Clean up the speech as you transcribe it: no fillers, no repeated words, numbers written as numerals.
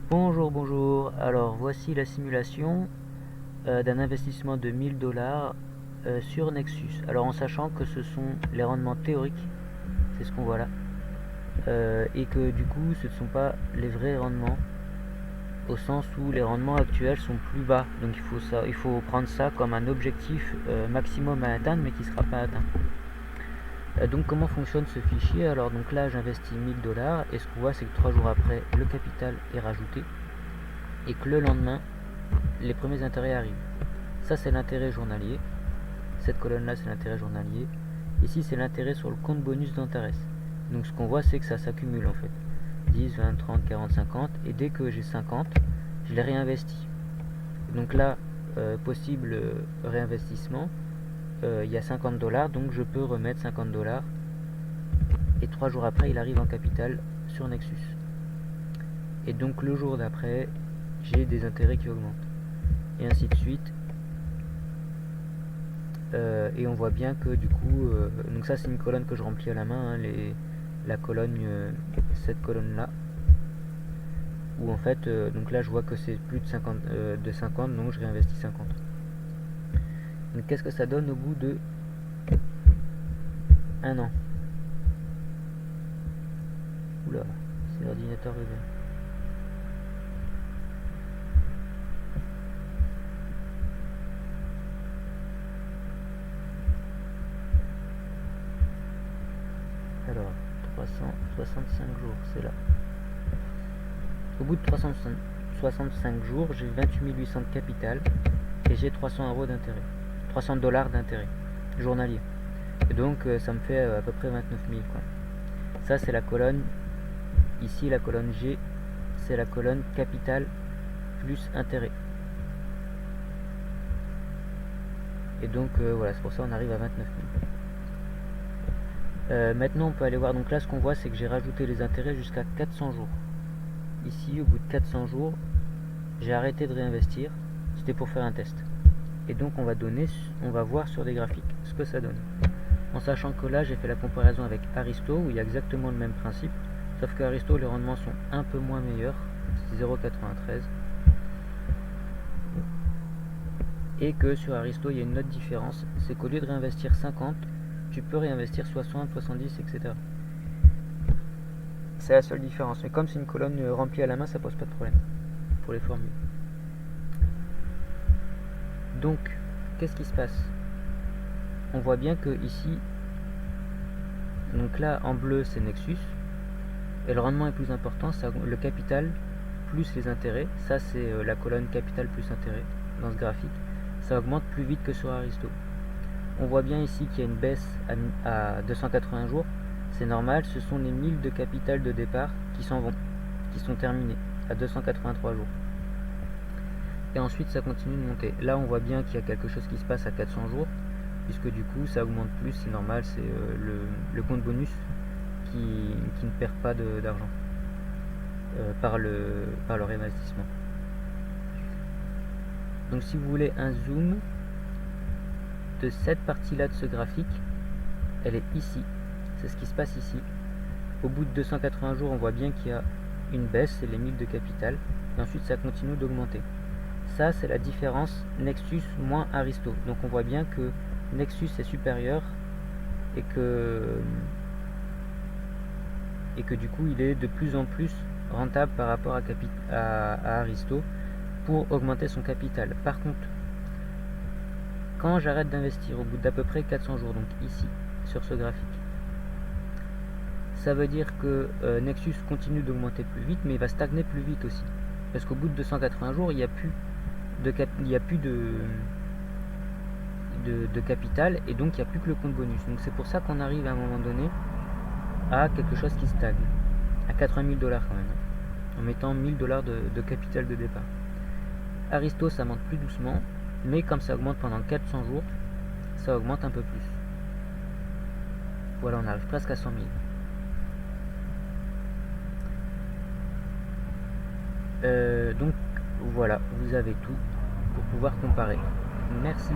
Bonjour, bonjour. Alors voici la simulation d'un investissement de 1000 dollars sur Nexus. Alors en sachant que ce sont les rendements théoriques, c'est ce qu'on voit là, et que du coup ce ne sont pas les vrais rendements, au sens où les rendements actuels sont plus bas. Donc il faut prendre ça comme un objectif maximum à atteindre, mais qui ne sera pas atteint. Donc comment fonctionne ce fichier? Alors donc là j'investis 1000 dollars et ce qu'on voit c'est que 3 jours après le capital est rajouté et que le lendemain les premiers intérêts arrivent. Ça c'est l'intérêt journalier, cette colonne là c'est l'intérêt journalier, ici c'est l'intérêt sur le compte bonus d'intérêt. Donc ce qu'on voit c'est que ça s'accumule en fait, 10, 20, 30, 40, 50, et dès que j'ai 50 je les réinvestis. Donc là possible réinvestissement, il y a 50 dollars, donc je peux remettre 50 dollars et 3 jours après il arrive en capital sur Nexus. Et donc le jour d'après j'ai des intérêts qui augmentent et ainsi de suite. Et on voit bien que du coup donc ça c'est une colonne que je remplis à la main, hein, la colonne cette colonne là où en fait donc là je vois que c'est plus de 50, donc je réinvestis 50. Donc qu'est-ce que ça donne au bout de un an? Oula, c'est l'ordinateur rebelle. Alors 365 jours, c'est là. Au bout de 365 jours, j'ai 28 800 de capital et j'ai 300 euros d'intérêt, 300 dollars d'intérêt journalier. Et donc ça me fait à peu près 29 000 quoi. Ça c'est la colonne, ici la colonne G, c'est la colonne capital plus intérêt. Et donc voilà, c'est pour ça qu'on arrive à 29 000. Maintenant on peut aller voir, donc là ce qu'on voit c'est que j'ai rajouté les intérêts jusqu'à 400 jours. Ici au bout de 400 jours, j'ai arrêté de réinvestir, c'était pour faire un test. Et donc on va voir sur des graphiques ce que ça donne. En sachant que là j'ai fait la comparaison avec Aristo où il y a exactement le même principe, sauf que Aristo les rendements sont un peu moins meilleurs, c'est 0,93. Et que sur Aristo il y a une autre différence, c'est qu'au lieu de réinvestir 50, tu peux réinvestir 60, 70, etc. C'est la seule différence, mais comme c'est une colonne remplie à la main, ça pose pas de problème pour les formules. Donc, qu'est-ce qui se passe? On voit bien que ici, donc là en bleu c'est Nexus, et le rendement est plus important, c'est le capital plus les intérêts, ça c'est la colonne capital plus intérêt dans ce graphique, ça augmente plus vite que sur Aristo. On voit bien ici qu'il y a une baisse à 280 jours, c'est normal, ce sont les 1000 de capital de départ qui s'en vont, qui sont terminés à 283 jours. Et ensuite ça continue de monter. Là on voit bien qu'il y a quelque chose qui se passe à 400 jours, puisque du coup ça augmente plus, c'est normal, c'est le compte bonus qui ne perd pas d'argent par le réinvestissement. Donc si vous voulez un zoom de cette partie là de ce graphique, elle est ici, c'est ce qui se passe ici. Au bout de 280 jours on voit bien qu'il y a une baisse, c'est les 1000 de capital, et ensuite ça continue d'augmenter. Ça c'est la différence Nexus moins Aristo, donc on voit bien que Nexus est supérieur et que du coup il est de plus en plus rentable par rapport à Aristo pour augmenter son capital. Par contre, quand j'arrête d'investir au bout d'à peu près 400 jours, donc ici sur ce graphique, ça veut dire que Nexus continue d'augmenter plus vite, mais il va stagner plus vite aussi, parce qu'au bout de 280 jours il n'y a plus de capital, et donc il n'y a plus que le compte bonus. Donc c'est pour ça qu'on arrive à un moment donné à quelque chose qui stagne, à 80 000 dollars quand même, en mettant 1000 dollars de capital de départ. Aristo ça monte plus doucement, mais comme ça augmente pendant 400 jours, ça augmente un peu plus. Voilà, on arrive presque à 100 000. Donc voilà, vous avez tout pour pouvoir comparer. Merci.